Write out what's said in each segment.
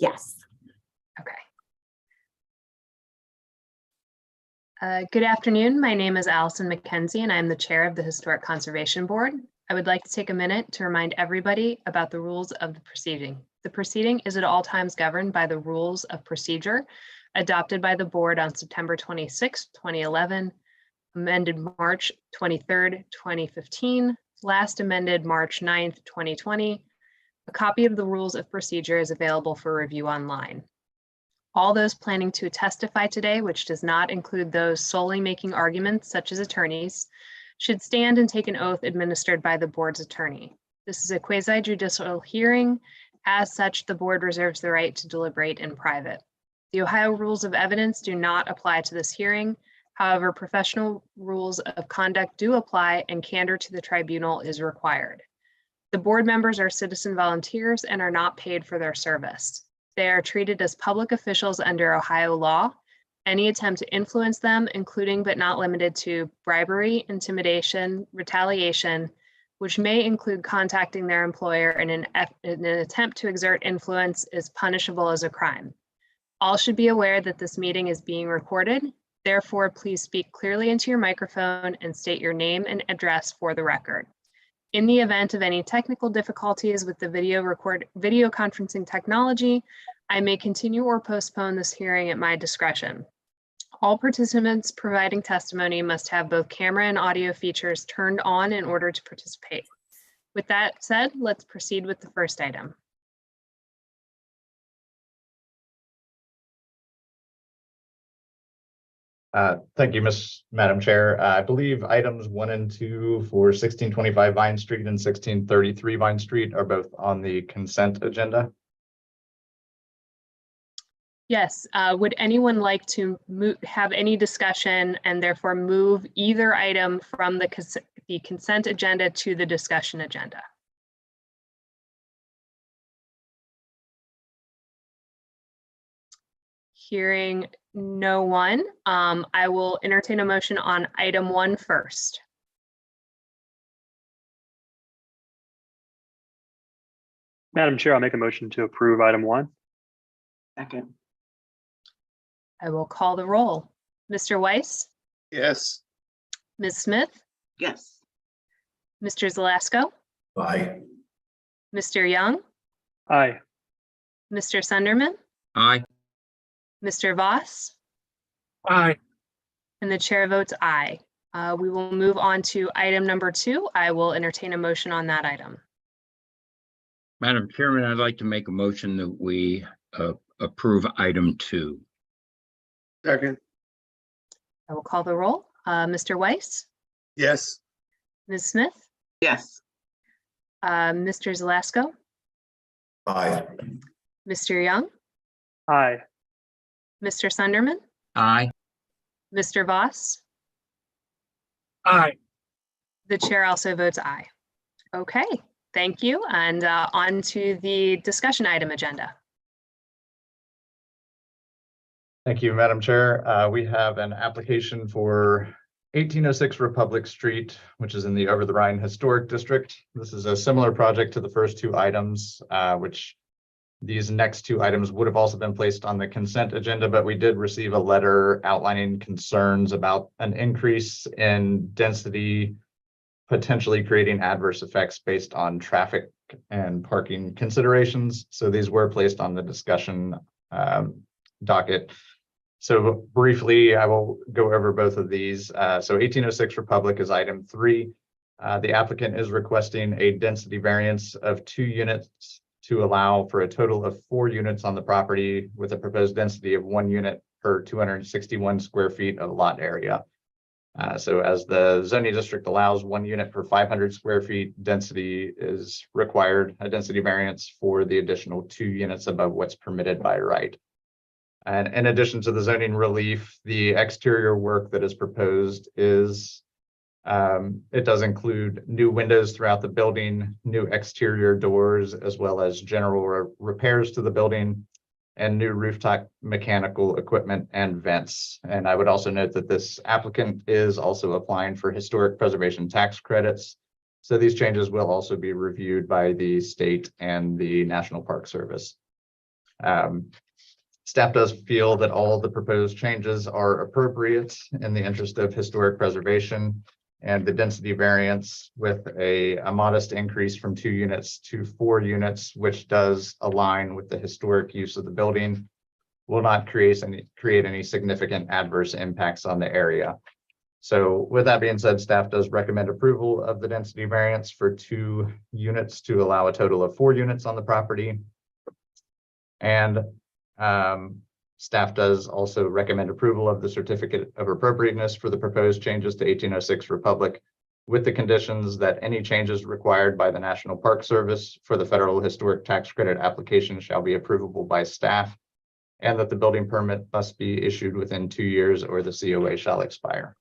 Yes. Okay. Good afternoon. My name is Allison McKenzie, and I'm the chair of the Historic Conservation Board. I would like to take a minute to remind everybody about the rules of the proceeding. The proceeding is at all times governed by the rules of procedure adopted by the board on September 26, 2011, amended March 23rd, 2015, last amended March 9th, 2020. A copy of the rules of procedure is available for review online. All those planning to testify today, which does not include those solely making arguments such as attorneys, should stand and take an oath administered by the board's attorney. This is a quasi-judicial hearing. As such, the board reserves the right to deliberate in private. The Ohio rules of evidence do not apply to this hearing. However, professional rules of conduct do apply, and candor to the tribunal is required. The board members are citizen volunteers and are not paid for their service. They are treated as public officials under Ohio law. Any attempt to influence them, including but not limited to bribery, intimidation, retaliation, which may include contacting their employer in an attempt to exert influence, is punishable as a crime. All should be aware that this meeting is being recorded. Therefore, please speak clearly into your microphone and state your name and address for the record. In the event of any technical difficulties with the video conferencing technology, I may continue or postpone this hearing at my discretion. All participants providing testimony must have both camera and audio features turned on in order to participate. With that said, let's proceed with the first item. Thank you, Madam Chair. I believe items 1 and 2 for 1625 Vine Street and 1633 Vine Street are both on the consent agenda. Yes, would anyone like to have any discussion and therefore move either item from the consent agenda to the discussion agenda? Hearing no one, I will entertain a motion on item 1 first. Madam Chair, I'll make a motion to approve item 1. Second. I will call the roll. Mr. Weiss? Yes. Ms. Smith? Yes. Mr. Zalasko? Aye. Mr. Young? Aye. Mr. Sunderman? Aye. Mr. Voss? Aye. And the chair votes aye. We will move on to item number 2. I will entertain a motion on that item. Madam Chairman, I'd like to make a motion that we approve item 2. Second. I will call the roll. Mr. Weiss? Yes. Ms. Smith? Yes. Mr. Zalasko? Aye. Mr. Young? Aye. Mr. Sunderman? Aye. Mr. Voss? Aye. The chair also votes aye. Okay, thank you. And on to the discussion item agenda. Thank you, Madam Chair. We have an application for 1806 Republic Street, which is in the Over the Rhine Historic District. This is a similar project to the first 2 items, which these next 2 items would have also been placed on the consent agenda, but we did receive a letter outlining concerns about an increase in density, potentially creating adverse effects based on traffic and parking considerations. So these were placed on the discussion docket. So briefly, I will go over both of these. So 1806 Republic is item 3. The applicant is requesting a density variance of 2 units to allow for a total of 4 units on the property with a proposed density of 1 unit per 261 square feet of lot area. So as the zoning district allows 1 unit per 500 square feet, density is required, a density variance for the additional 2 units above what's permitted by right. And in addition to the zoning relief, the exterior work that is proposed is, it does include new windows throughout the building, new exterior doors, as well as general repairs to the building, and new rooftop mechanical equipment and vents. And I would also note that this applicant is also applying for historic preservation tax credits. So these changes will also be reviewed by the state and the National Park Service. Staff does feel that all the proposed changes are appropriate in the interest of historic preservation, and the density variance with a modest increase from 2 units to 4 units, which does align with the historic use of the building, will not create any significant adverse impacts on the area. So with that being said, staff does recommend approval of the density variance for 2 units to allow a total of 4 units on the property. And staff does also recommend approval of the certificate of appropriateness for the proposed changes to 1806 Republic, with the conditions that any changes required by the National Park Service for the federal historic tax credit application shall be approvable by staff, and that the building permit must be issued within 2 years or the COA shall expire.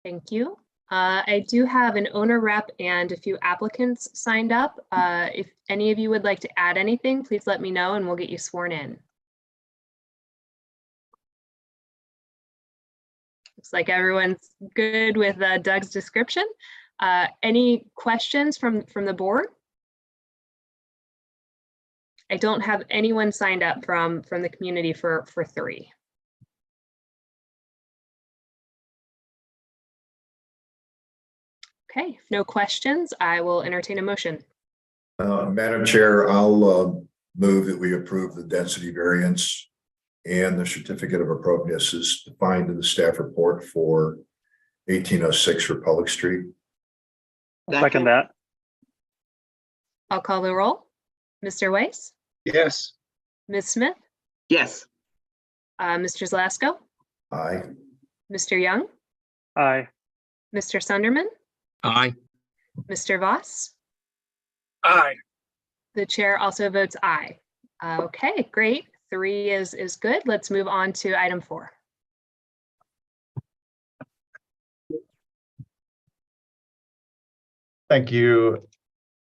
Thank you. I do have an owner rep and a few applicants signed up. If any of you would like to add anything, please let me know and we'll get you sworn in. Looks like everyone's good with Doug's description. Any questions from the board? I don't have anyone signed up from the community for 3. Okay, if no questions, I will entertain a motion. Madam Chair, I'll move that we approve the density variance and the certificate of appropriateness is defined in the staff report for 1806 Republic Street. Second that. I'll call the roll. Mr. Weiss, Yes. Ms. Smith, Yes. Mr. Zlasko, Aye. Mr. Young, Aye. Mr. Sunderman, Aye. Mr. Voss. Aye. The chair also votes aye. Okay, great. 3 is good. Let's move on to item 4. Thank you,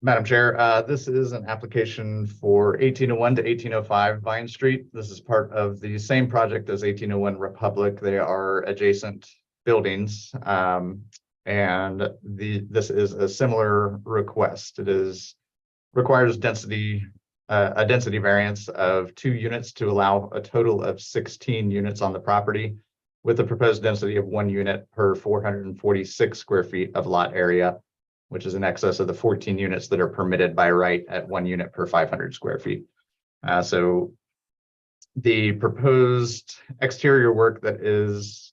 Madam Chair. This is an application for 1801 to 1805 Vine Street. This is part of the same project as 1801 Republic. They are adjacent buildings. And this is a similar request. It requires a density variance of 2 units to allow a total of 16 units on the property, with a proposed density of 1 unit per 446 square feet of lot area, which is in excess of the 14 units that are permitted by right at 1 unit per 500 square feet. So the proposed exterior work that is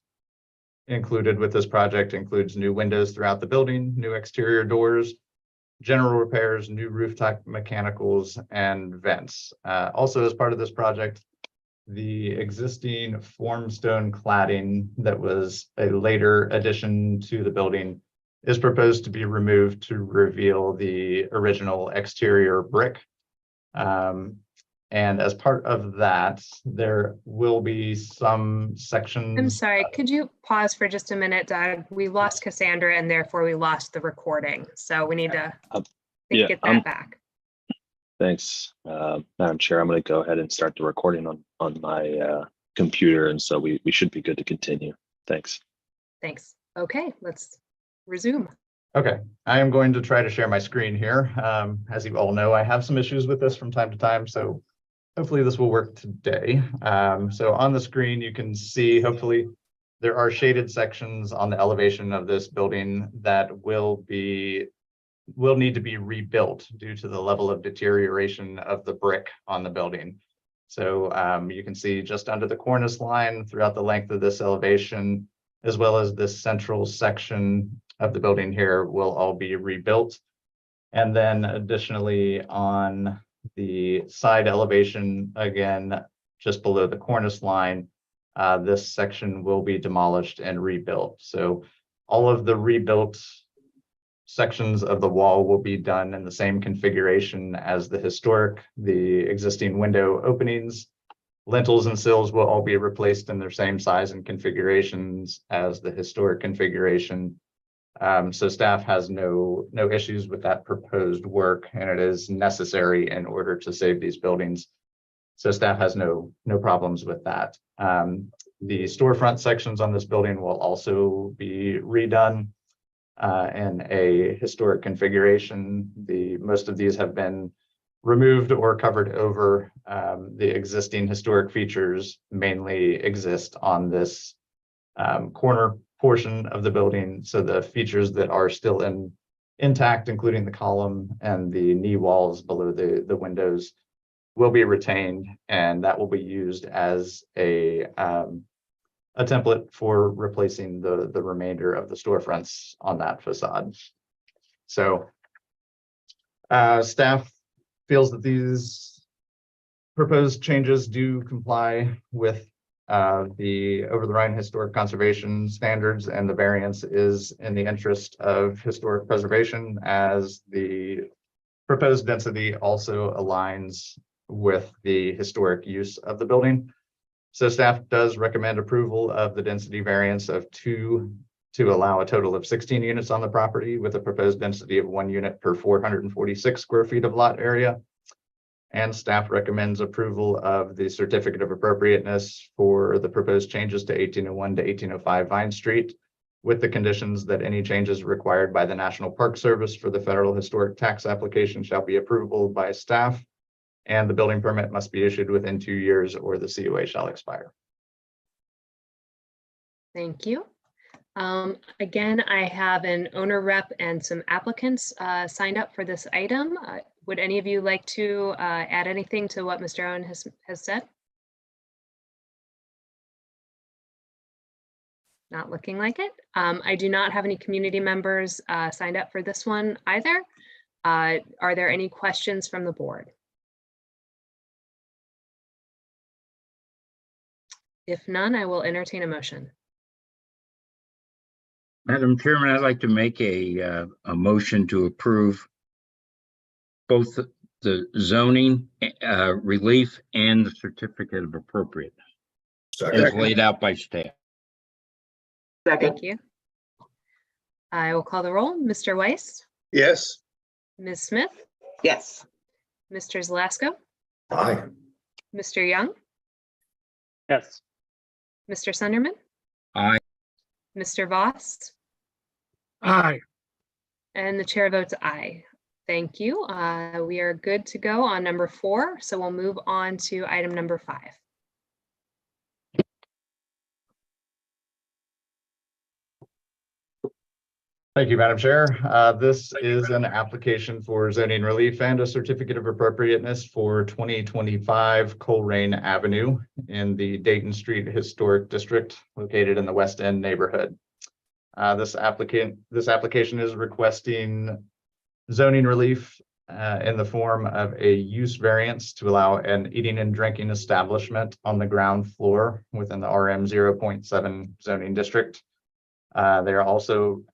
included with this project includes new windows throughout the building, new exterior doors, general repairs, new rooftop mechanicals, and vents. Also, as part of this project, the existing formstone cladding that was a later addition to the building is proposed to be removed to reveal the original exterior brick. And as part of that, there will be some sections. I'm sorry, could you pause for just a minute, Doug? We lost Cassandra and therefore we lost the recording. So we need to get that back. Thanks, Madam Chair. I'm going to go ahead and start the recording on my computer, and so we should be good to continue. Thanks. Thanks. Okay, let's resume. Okay, I am going to try to share my screen here. As you all know, I have some issues with this from time to time, so hopefully this will work today. So on the screen, you can see, hopefully, there are shaded sections on the elevation of this building that will need to be rebuilt due to the level of deterioration of the brick on the building. So you can see just under the cornice line throughout the length of this elevation, as well as this central section of the building here, will all be rebuilt. And then additionally on the side elevation, again, just below the cornice line, this section will be demolished and rebuilt. So all of the rebuilt sections of the wall will be done in the same configuration as the historic. The existing window openings, lintels, and sills will all be replaced in their same size and configurations as the historic configuration. So staff has no issues with that proposed work, and it is necessary in order to save these buildings. So staff has no problems with that. The storefront sections on this building will also be redone in a historic configuration. Most of these have been removed or covered over. The existing historic features mainly exist on this corner portion of the building. So the features that are still intact, including the column and the knee walls below the windows, will be retained, and that will be used as a template for replacing the remainder of the storefronts on that facade. So staff feels that these proposed changes do comply with the Over the Rhine Historic Conservation Standards, and the variance is in the interest of historic preservation, as the proposed density also aligns with the historic use of the building. So staff does recommend approval of the density variance of 2 to allow a total of 16 units on the property, with a proposed density of 1 unit per 446 square feet of lot area. And staff recommends approval of the certificate of appropriateness for the proposed changes to 1801 to 1805 Vine Street, with the conditions that any changes required by the National Park Service for the federal historic tax application shall be approvable by staff, and the building permit must be issued within 2 years or the COA shall expire. Thank you. Again, I have an owner rep and some applicants signed up for this item. Would any of you like to add anything to what Mr. Owen has said? Not looking like it. I do not have any community members signed up for this one either. Are there any questions from the board? If none, I will entertain a motion. Madam Chairman, I'd like to make a motion to approve both the zoning relief and the certificate of appropriateness as Second. laid out by staff. Second. Thank you. I will call the roll. Mr. Weiss, Yes. Ms. Smith, Yes. Mr. Zalasko, Aye. Mr. Young, Yes. Mr. Sunderman, Aye. Mr. Voss, Aye. and the chair votes aye. Thank you. We are good to go on number 4, so we'll move on to item number 5. Thank you, Madam Chair. This is an application for zoning relief and a certificate of appropriateness for 2025 Coleraine Avenue in the Dayton Street Historic District located in the West End neighborhood. This application is requesting zoning relief in the form of a use variance to allow an eating and drinking establishment on the ground floor within the RM 0.7 zoning district. They are also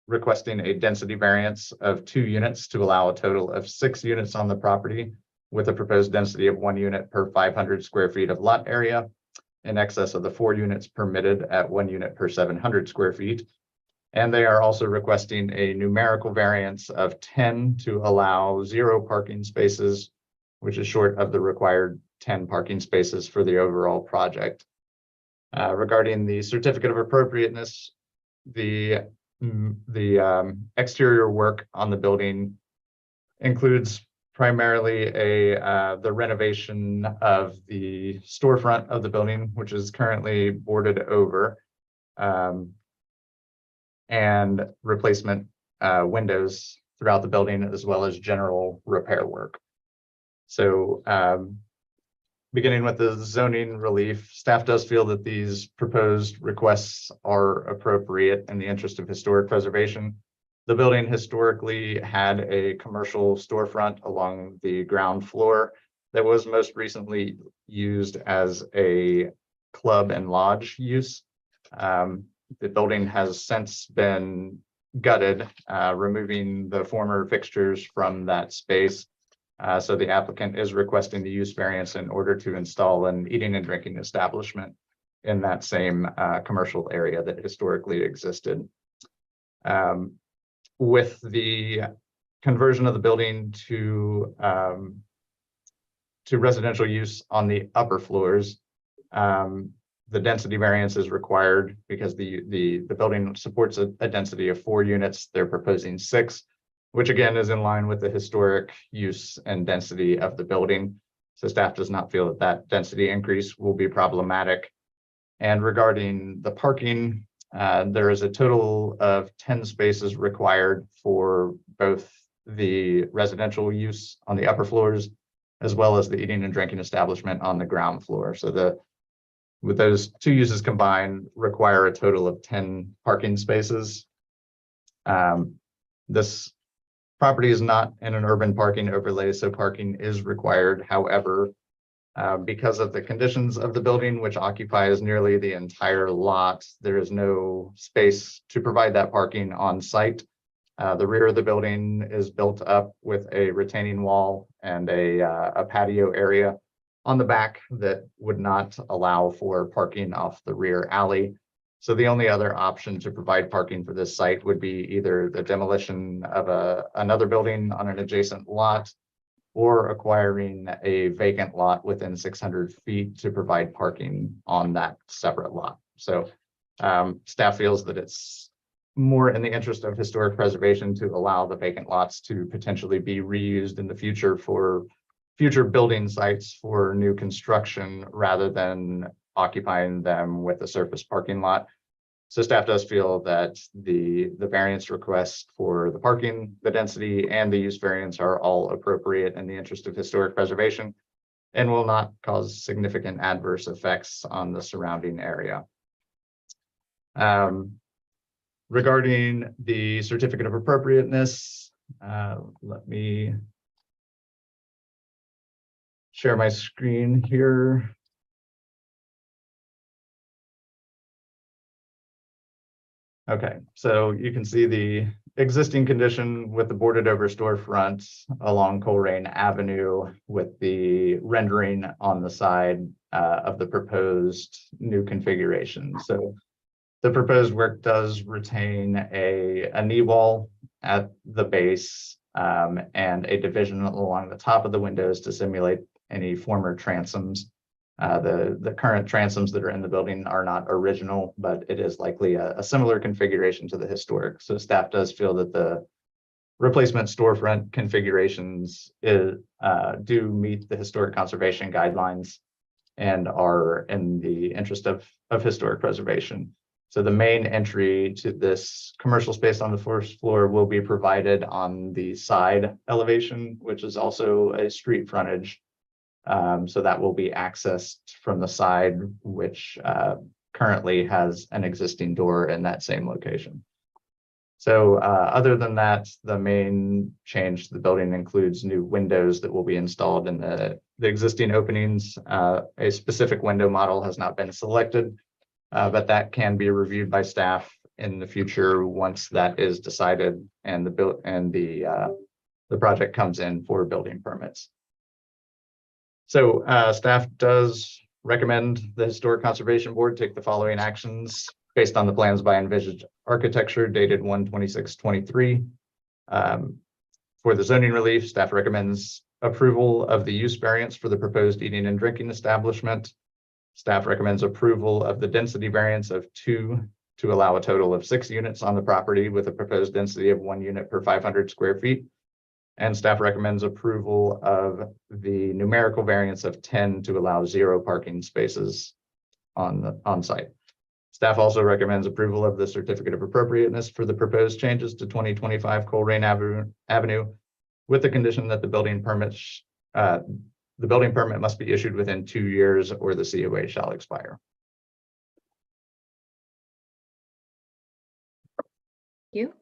requesting a density variance of 2 units to allow a total of 6 units on the property, with a proposed density of 1 unit per 500 square feet of lot area, in excess of the 4 units permitted at 1 unit per 700 square feet. And they are also requesting a numerical variance of 10 to allow 0 parking spaces, which is short of the required 10 parking spaces for the overall project. Regarding the certificate of appropriateness, the exterior work on the building includes primarily the renovation of the storefront of the building, which is currently boarded over, and replacement windows throughout the building, as well as general repair work. So beginning with the zoning relief, staff does feel that these proposed requests are appropriate in the interest of historic preservation. The building historically had a commercial storefront along the ground floor that was most recently used as a club and lodge use. The building has since been gutted, removing the former fixtures from that space. So the applicant is requesting the use variance in order to install an eating and drinking establishment in that same commercial area that historically existed. With the conversion of the building to residential use on the upper floors, the density variance is required because the building supports a density of 4 units. They're proposing 6. which again is in line with the historic use and density of the building. So staff does not feel that that density increase will be problematic. And regarding the parking, there is a total of 10 spaces required for both the residential use on the upper floors, as well as the eating and drinking establishment on the ground floor. So with those two uses combined, require a total of 10 parking spaces. This property is not in an urban parking overlay, so parking is required. However, because of the conditions of the building, which occupies nearly the entire lot, there is no space to provide that parking on site. The rear of the building is built up with a retaining wall and a patio area on the back that would not allow for parking off the rear alley. So the only other option to provide parking for this site would be either the demolition of another building on an adjacent lot, or acquiring a vacant lot within 600 feet to provide parking on that separate lot. So staff feels that it's more in the interest of historic preservation to allow the vacant lots to potentially be reused in the future for future building sites for new construction, rather than occupying them with a surface parking lot. So staff does feel that the variance request for the parking, the density, and the use variance are all appropriate in the interest of historic preservation and will not cause significant adverse effects on the surrounding area. Regarding the certificate of appropriateness, let me share my screen here. Okay, so you can see the existing condition with the boarded over storefront along Colerain Avenue with the rendering on the side of the proposed new configuration. So the proposed work does retain a knee wall at the base and a division along the top of the windows to simulate any former transoms. The current transoms that are in the building are not original, but it is likely a similar configuration to the historic. So staff does feel that the replacement storefront configurations do meet the historic conservation guidelines and are in the interest of historic preservation. So the main entry to this commercial space on the first floor will be provided on the side elevation, which is also a street frontage. So that will be accessed from the side, which currently has an existing door in that same location. So other than that, the main change to the building includes new windows that will be installed in the existing openings. A specific window model has not been selected, but that can be reviewed by staff in the future once that is decided and the project comes in for building permits. So staff does recommend the Historic Conservation Board take the following actions based on the plans by Envisage Architecture dated 1/26/23. For the zoning relief, staff recommends approval of the use variance for the proposed eating and drinking establishment. Staff recommends approval of the density variance of 2 to allow a total of 6 units on the property with a proposed density of 1 unit per 500 square feet. And staff recommends approval of the numerical variance of 10 to allow 0 parking spaces on site. Staff also recommends approval of the certificate of appropriateness for the proposed changes to 2025 Colerain Avenue with the condition that the building permit must be issued within 2 years or the COA shall expire. Thank you.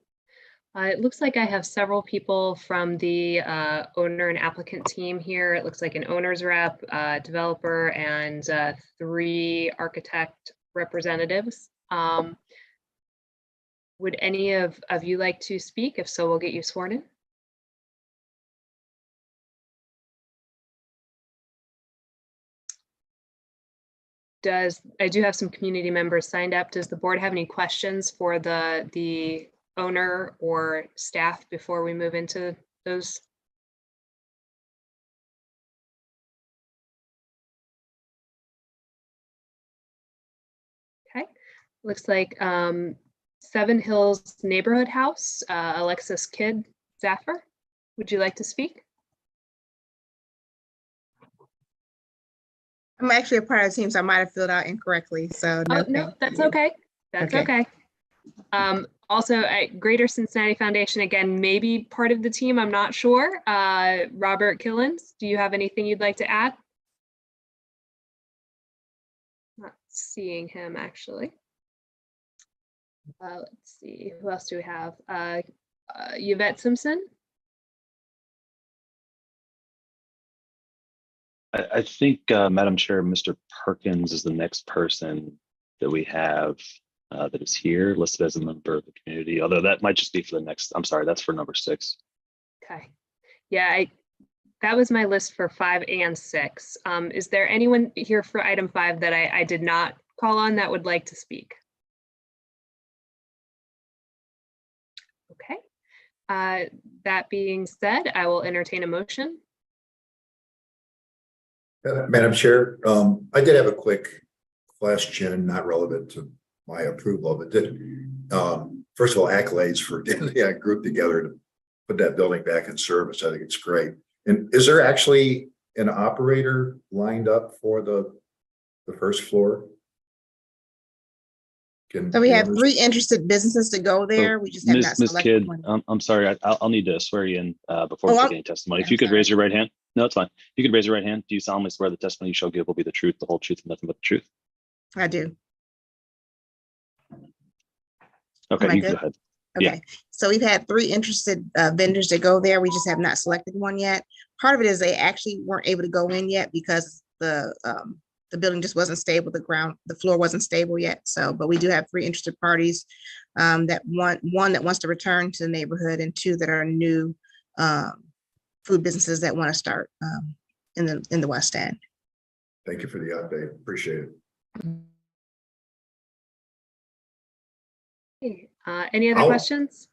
It looks like I have several people from the owner and applicant team here. It looks like an owner's rep, developer, and 3 architect representatives. Would any of you like to speak? If so, we'll get you sworn in. I do have some community members signed up. Does the board have any questions for the owner or staff before we move into those? Okay, looks like 7 Hills Neighborhood House, Alexis Kidd Zaffer, would you like to speak? I'm actually a part of the team, so I might have filled out incorrectly, so. Oh, no, thank that's you. okay. That's Okay. okay. Also, at Greater Cincinnati Foundation, again, maybe part of the team, I'm not sure. Robert Killens, do you have anything you'd like to add? Not seeing him, actually. Let's see, who else do we have? Yvette Simpson? I think, Madam Chair, Mr. Perkins is the next person that we have that is here listed as a member of the community, although that might just be for the next, I'm sorry, that's for number 6. Okay. Yeah, that was my list for 5 and 6. Is there anyone here for item 5 that I did not call on that would like to speak? Okay. That being said, I will entertain a motion. Madam Chair, I did have a quick question, not relevant to my approval of it. First of all, accolades for getting that group together to put that building back in service. I think it's great. And is there actually an operator lined up for the first floor? So we have 3 interested businesses to go there. We just have not Ms. selected Kidd, one. I'm sorry, I'll need to swear you in before Oh, we I'm- take any testimony. If I'm you could sorry. raise your right hand. No, it's fine. If you could raise your right hand. Do you solemnly swear the testimony you shall give will be the truth, the whole truth, and nothing but the truth? I do. Okay, I you go good? ahead. Yeah. Okay, so we've had 3 interested vendors to go there. We just have not selected one yet. Part of it is they actually weren't able to go in yet because the building just wasn't stable. The floor wasn't stable yet. So, but we do have 3 interested parties that one that wants to return to the neighborhood and 2 that are new food businesses that want to start in the West End. Thank you for the update. Appreciate it. Any other I'll- questions?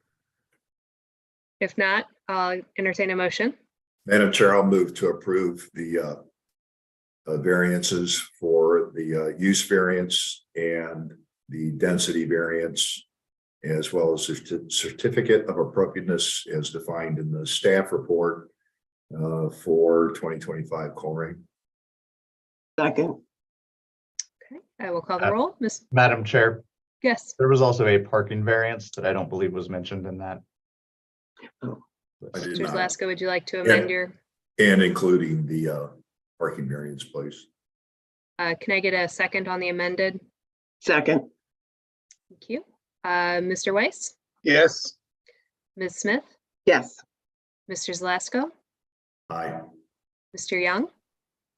If not, I'll entertain a motion. Madam Chair, I'll move to approve the variances for the use variance and the density variance, as well as the certificate of appropriateness as defined in the staff report for 2025 Colerain. Second, Okay, I will call the roll. Miss, Madam Chair, yes, there was also a parking variance that I don't believe was mentioned in that. I did Mr. not. Zalasko, would you like to amend your, And including the parking variance, please. can I get a second on the amended? second, Thank you. Mr. Weiss, Yes. Ms. Smith, yes, Mr. Zalasko, Aye. Mr. Young,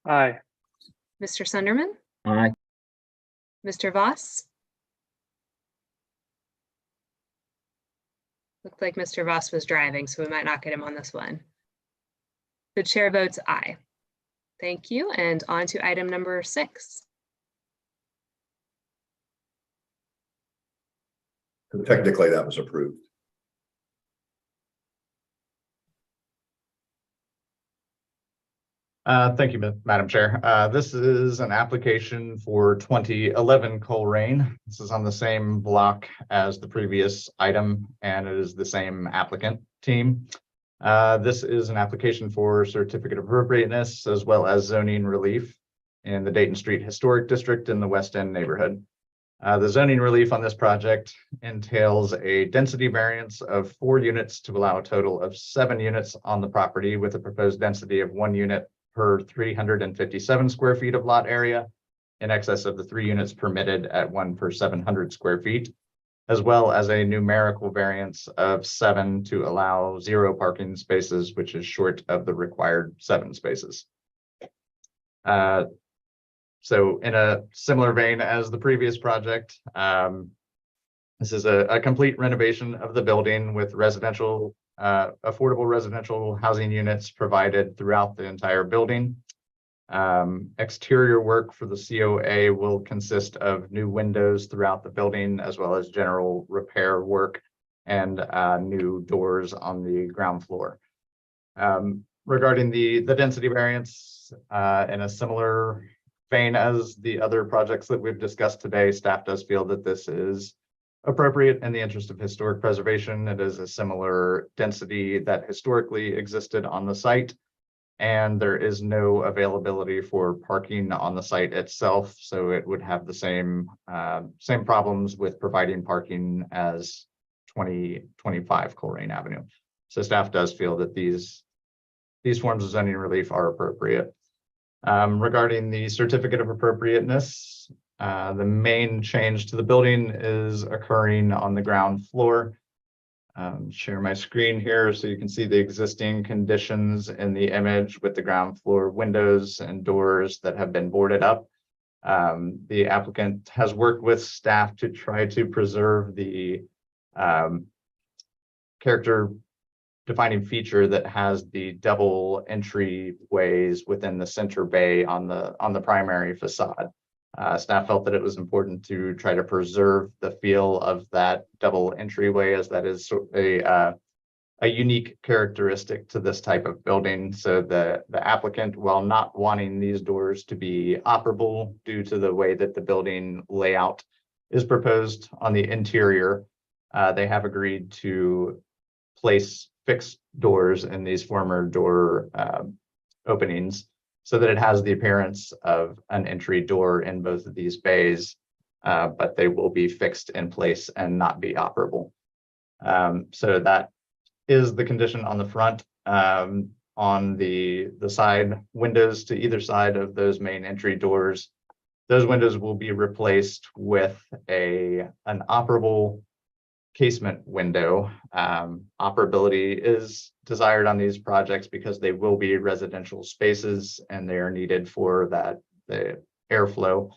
Aye. Mr. Sunderman, Aye. Mr. Voss. Looked like Mr. Voss was driving, so we might not get him on this one. The chair votes aye. Thank you, and on to item number 6. So technically, that was approved. Thank you, Madam Chair. This is an application for 2011 Colerain. This is on the same block as the previous item, and it is the same applicant team. This is an application for certificate of appropriateness as well as zoning relief in the Dayton Street Historic District in the West End neighborhood. The zoning relief on this project entails a density variance of 4 units to allow a total of 7 units on the property with a proposed density of 1 unit per 357 square feet of lot area, in excess of the 3 units permitted at 1 per 700 square feet, as well as a numerical variance of 7 to allow 0 parking spaces, which is short of the required 7 spaces. So in a similar vein as the previous project, this is a complete renovation of the building with residential affordable residential housing units provided throughout the entire building. Exterior work for the COA will consist of new windows throughout the building, as well as general repair work and new doors on the ground floor. Regarding the density variance, in a similar vein as the other projects that we've discussed today, staff does feel that this is appropriate in the interest of historic preservation. It is a similar density that historically existed on the site. And there is no availability for parking on the site itself, so it would have the same problems with providing parking as 2025 Colerain Avenue. So staff does feel that these forms of zoning relief are appropriate. Regarding the certificate of appropriateness, the main change to the building is occurring on the ground floor. Share my screen here so you can see the existing conditions in the image with the ground floor windows and doors that have been boarded up. The applicant has worked with staff to try to preserve the character defining feature that has the double entryways within the center bay on the primary facade. Staff felt that it was important to try to preserve the feel of that double entryway, as that is a unique characteristic to this type of building. So the applicant, while not wanting these doors to be operable due to the way that the building layout is proposed on the interior, they have agreed to place fixed doors in these former door openings, so that it has the appearance of an entry door in both of these bays, but they will be fixed in place and not be operable. So that is the condition on the front. On the side windows to either side of those main entry doors, those windows will be replaced with an operable casement window. Operability is desired on these projects because they will be residential spaces and they are needed for the airflow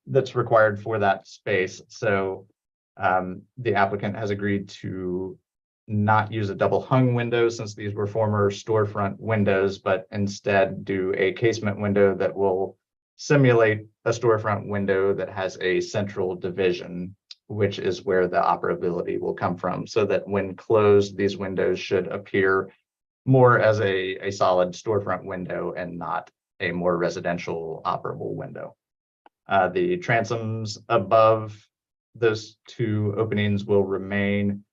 that's required for that space. So the applicant has agreed to not use a double hung window since these were former storefront windows, but instead do a casement window that will simulate a storefront window that has a central division, which is where the operability will come from, so that when closed, these windows should appear more as a solid storefront window and not a more residential operable window. The transoms above those two openings will remain.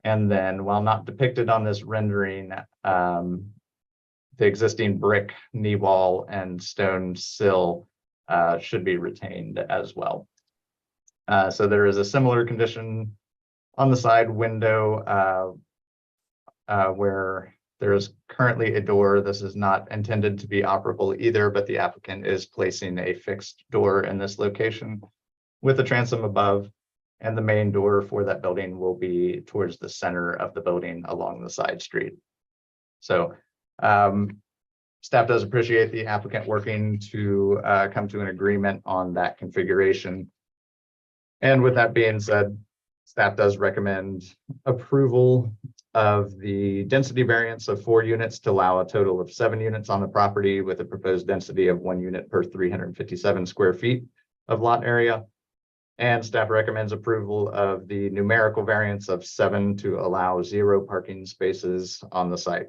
And then, while not depicted on this rendering, the existing brick knee wall and stone sill should be retained as well. So there is a similar condition on the side window where there is currently a door. This is not intended to be operable either, but the applicant is placing a fixed door in this location with a transom above, and the main door for that building will be towards the center of the building along the side street. So staff does appreciate the applicant working to come to an agreement on that configuration. And with that being said, staff does recommend approval of the density variance of 4 units to allow a total of 7 units on the property, with a proposed density of 1 unit per 357 square feet of lot area. And staff recommends approval of the numerical variance of 7 to allow 0 parking spaces on the site.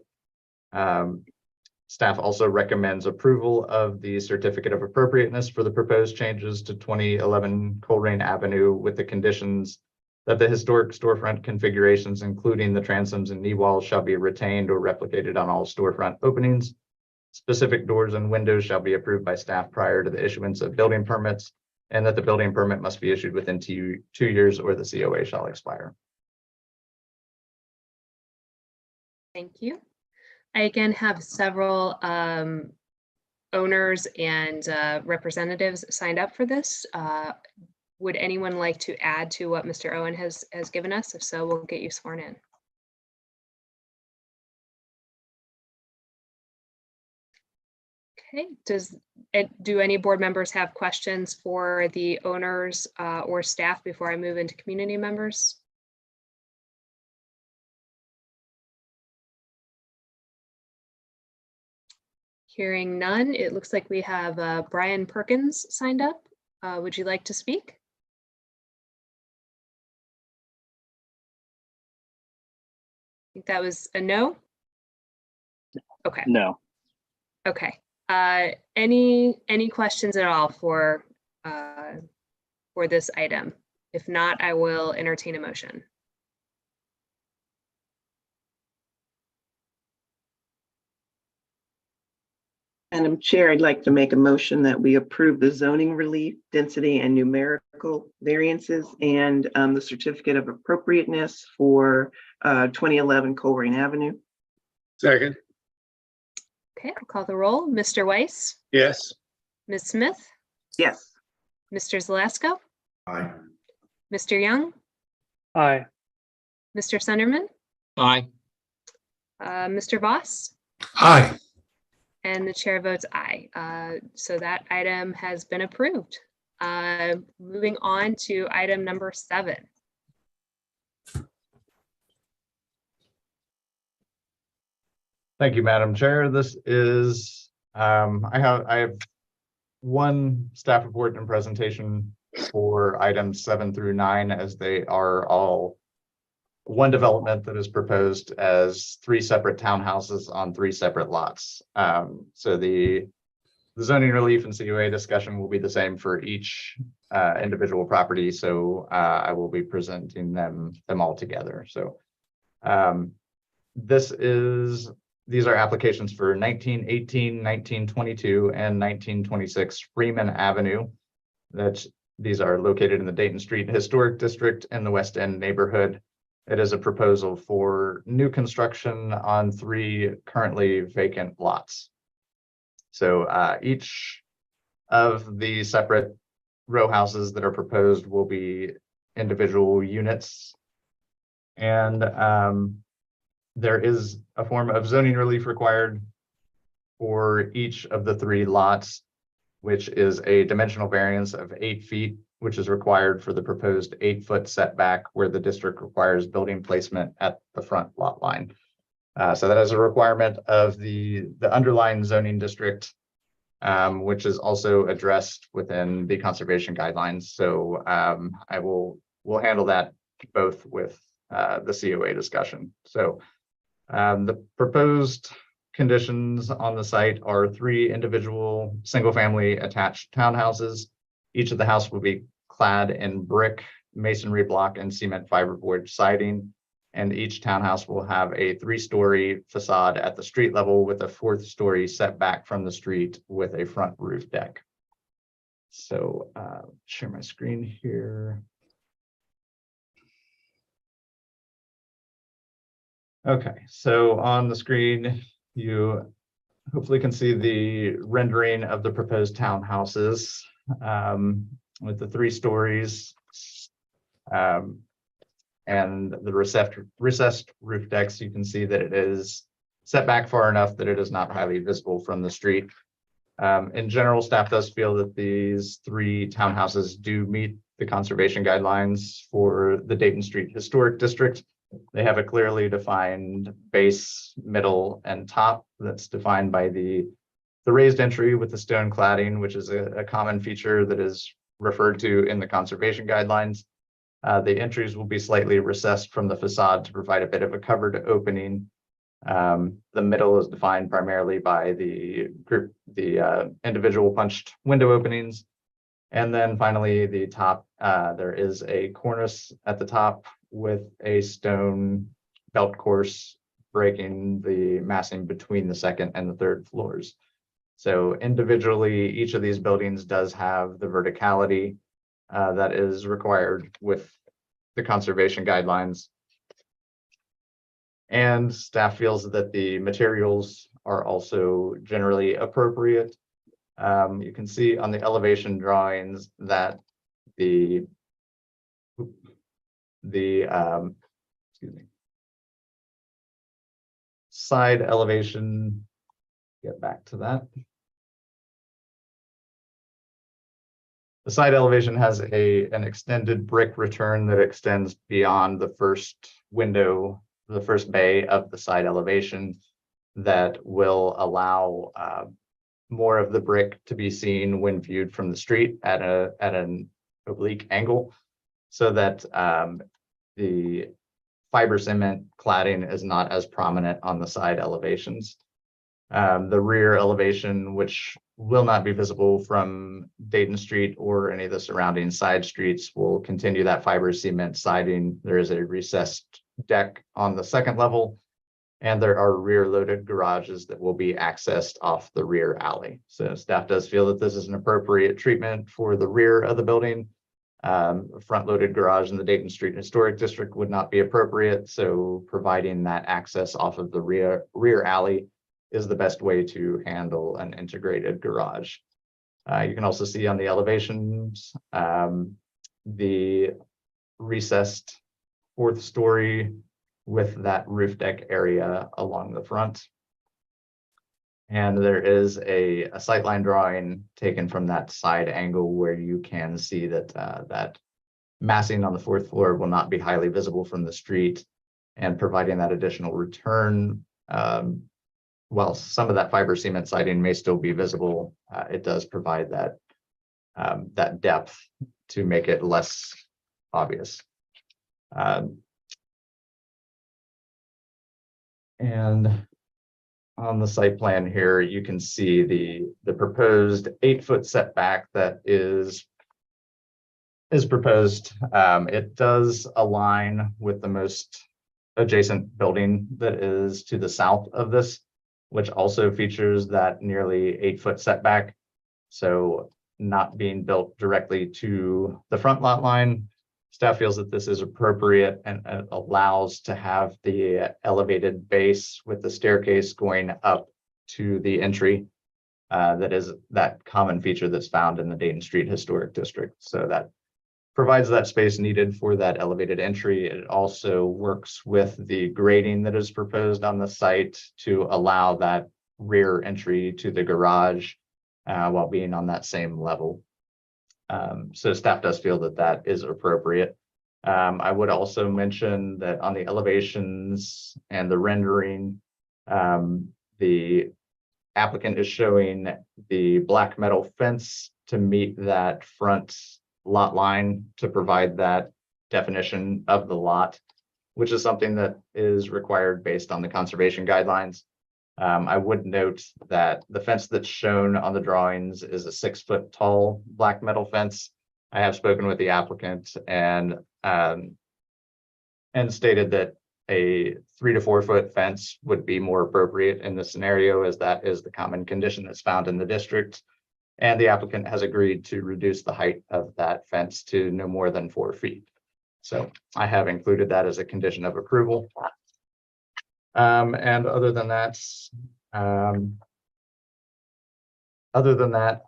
Staff also recommends approval of the certificate of appropriateness for the proposed changes to 2011 Colerain Avenue, with the conditions that the historic storefront configurations, including the transoms and knee walls, shall be retained or replicated on all storefront openings. Specific doors and windows shall be approved by staff prior to the issuance of building permits, and that the building permit must be issued within 2 years or the COA shall expire. Thank you. I again have several owners and representatives signed up for this. Would anyone like to add to what Mr. Owen has given us? If so, we'll get you sworn in. Okay, do any board members have questions for the owners or staff before I move into community members? Hearing none, it looks like we have Brian Perkins signed up. Would you like to speak? I think that was a no. Okay. No. Okay. Any questions at all for this item? If not, I will entertain a motion. Madam Chair, I'd like to make a motion that we approve the zoning relief, density and numerical variances and the certificate of appropriateness for 2011 Colerain Avenue. Second. Okay, I'll call the roll. Mr. Weiss, Yes. Ms. Smith, Yes. Mr. Zalesko, Aye. Mr. Young, Aye. Mr. Sunderman, Aye. Mr. Voss, Aye. and the chair votes aye. So that item has been approved. Moving on to item number 7. Thank you, Madam Chair. This is, I have one staff report and presentation for items 7 through 9, as they are all one development that is proposed as 3 separate townhouses on 3 separate lots. So the zoning relief and CUA discussion will be the same for each individual property. So I will be presenting them all together. So these are applications for 1918, 1922, and 1926 Freeman Avenue. These are located in the Dayton Street Historic District in the West End neighborhood. It is a proposal for new construction on 3 currently vacant lots. So each of the separate row houses that are proposed will be individual units. And there is a form of zoning relief required for each of the 3 lots, which is a dimensional variance of 8 feet, which is required for the proposed 8-foot setback where the district requires building placement at the front lot line. So that is a requirement of the underlying zoning district, which is also addressed within the conservation guidelines. So we'll handle that both with the COA discussion. So the proposed conditions on the site are 3 individual single-family attached townhouses. Each of the house will be clad in brick, masonry block, and cement fiberboard siding. And each townhouse will have a 3-story facade at the street level with a 4th-story setback from the street with a front roof deck. So share my screen here. Okay, so on the screen, you hopefully can see the rendering of the proposed townhouses with the 3 stories and the recessed roof decks. You can see that it is set back far enough that it is not highly visible from the street. In general, staff does feel that these 3 townhouses do meet the conservation guidelines for the Dayton Street Historic District. They have a clearly defined base, middle, and top that's defined by the raised entry with the stone cladding, which is a common feature that is referred to in the conservation guidelines. The entries will be slightly recessed from the facade to provide a bit of a covered opening. The middle is defined primarily by the individual punched window openings. And then finally, the top, there is a cornice at the top with a stone belt course breaking the massing between the 2nd and the 3rd floors. So individually, each of these buildings does have the verticality that is required with the conservation guidelines. And staff feels that the materials are also generally appropriate. You can see on the elevation drawings that the side elevation, get back to that. The side elevation has an extended brick return that extends beyond the first window, the first bay of the side elevation, that will allow more of the brick to be seen when viewed from the street at an oblique angle, so that the fiber cement cladding is not as prominent on the side elevations. The rear elevation, which will not be visible from Dayton Street or any of the surrounding side streets, will continue that fiber cement siding. There is a recessed deck on the second level, and there are rear loaded garages that will be accessed off the rear alley. So staff does feel that this is an appropriate treatment for the rear of the building. Front loaded garage in the Dayton Street Historic District would not be appropriate. So providing that access off of the rear alley is the best way to handle an integrated garage. You can also see on the elevations, the recessed fourth story with that roof deck area along the front. And there is a sightline drawing taken from that side angle where you can see that that massing on the fourth floor will not be highly visible from the street, and providing that additional return. While some of that fiber cement siding may still be visible, it does provide that that depth to make it less obvious. And on the site plan here, you can see the proposed 8-foot setback that is proposed. It does align with the most adjacent building that is to the south of this, which also features that nearly 8-foot setback. So not being built directly to the front lot line, staff feels that this is appropriate and allows to have the elevated base with the staircase going up to the entry. That is that common feature that's found in the Dayton Street Historic District. So that provides that space needed for that elevated entry. It also works with the grading that is proposed on the site to allow that rear entry to the garage while being on that same level. So staff does feel that that is appropriate. I would also mention that on the elevations and the rendering, the applicant is showing the black metal fence to meet that front lot line to provide that definition of the lot, which is something that is required based on the conservation guidelines. I would note that the fence that's shown on the drawings is a 6-foot tall black metal fence. I have spoken with the applicant and stated that a 3 to 4 foot fence would be more appropriate in this scenario, as that is the common condition that's found in the district. And the applicant has agreed to reduce the height of that fence to no more than 4 feet. So I have included that as a condition of approval. And other than that,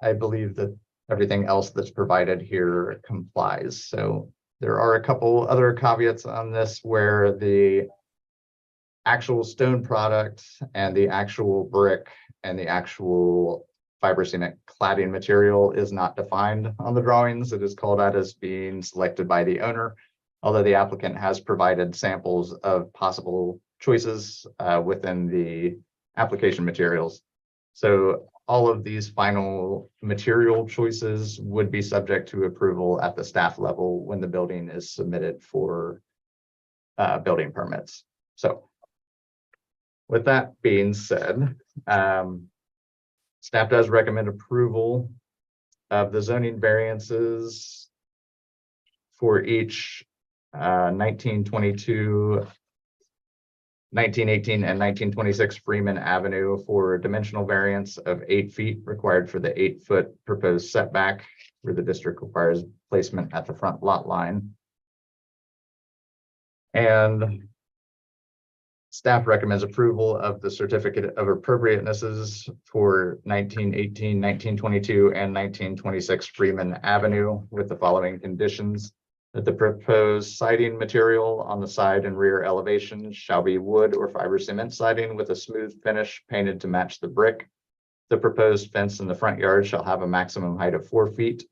I believe that everything else that's provided here complies. So there are a couple other caveats on this where the actual stone product and the actual brick and the actual fiber cement cladding material is not defined on the drawings. It is called out as being selected by the owner, although the applicant has provided samples of possible choices within the application materials. So all of these final material choices would be subject to approval at the staff level when the building is submitted for building permits. So with that being said, staff does recommend approval of the zoning variances for each 1922, 1918, and 1926 Freeman Avenue for dimensional variance of 8 feet required for the 8-foot proposed setback, where the district requires placement at the front lot line. And staff recommends approval of the certificate of appropriatenesses for 1918, 1922, and 1926 Freeman Avenue with the following conditions: that the proposed siding material on the side and rear elevations shall be wood or fiber cement siding with a smooth finish painted to match the brick. The proposed fence in the front yard shall have a maximum height of 4 feet.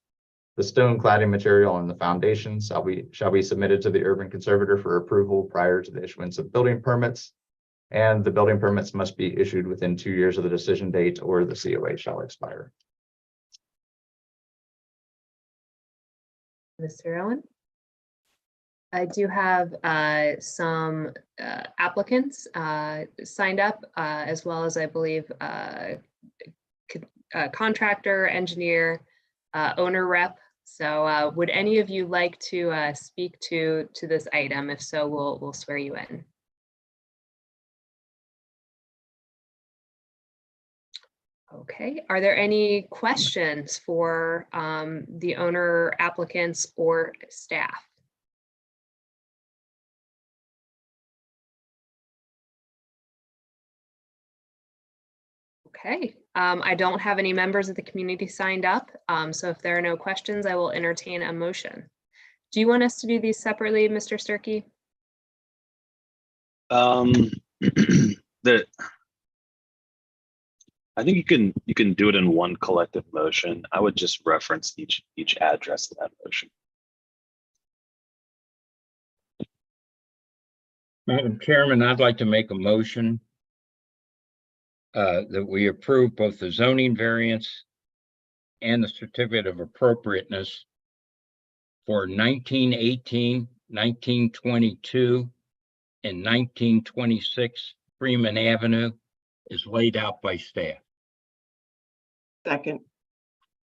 The stone cladding material on the foundation shall be submitted to the urban conservator for approval prior to the issuance of building permits. And the building permits must be issued within 2 years of the decision date, or the COA shall expire. Mr. Owen? I do have some applicants signed up, as well as I believe contractor, engineer, owner rep. So would any of you like to speak to this item? If so, we'll swear you in. Okay, are there any questions for the owner, applicants, or staff? Okay, I don't have any members of the community signed up, so if there are no questions, I will entertain a motion. Do you want us to do these separately, Mr. Sturkey? I think you can do it in one collective motion. I would just reference each address in that motion. Madam Chairman, I'd like to make a motion that we approve both the zoning variance and the certificate of appropriateness for 1918, 1922, and 1926 Freeman Avenue is laid out by staff. Second,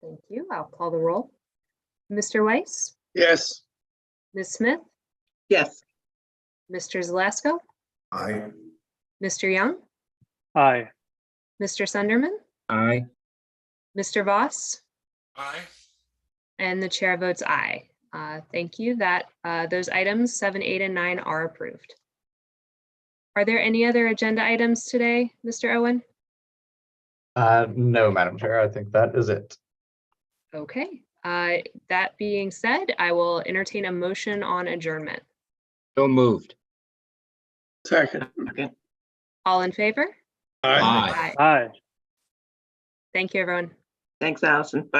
Thank you. I'll call the roll. Mr. Weiss, Yes. Ms. Smith, yes. Mr. Zalesko, Aye. Mr. Young, Aye. Mr. Sunderman, Aye. Mr. Voss, Aye. and the chair votes aye. Thank you. That those items 7, 8, and 9 are approved. Are there any other agenda items today, Mr. Owen? No, Madam Chair, I think that is it. Okay. That being said, I will entertain a motion on adjournment. So moved. Second. All in favor? Aye. Aye. Aye. Aye. Thank you, everyone. Thanks, Allison. Bye.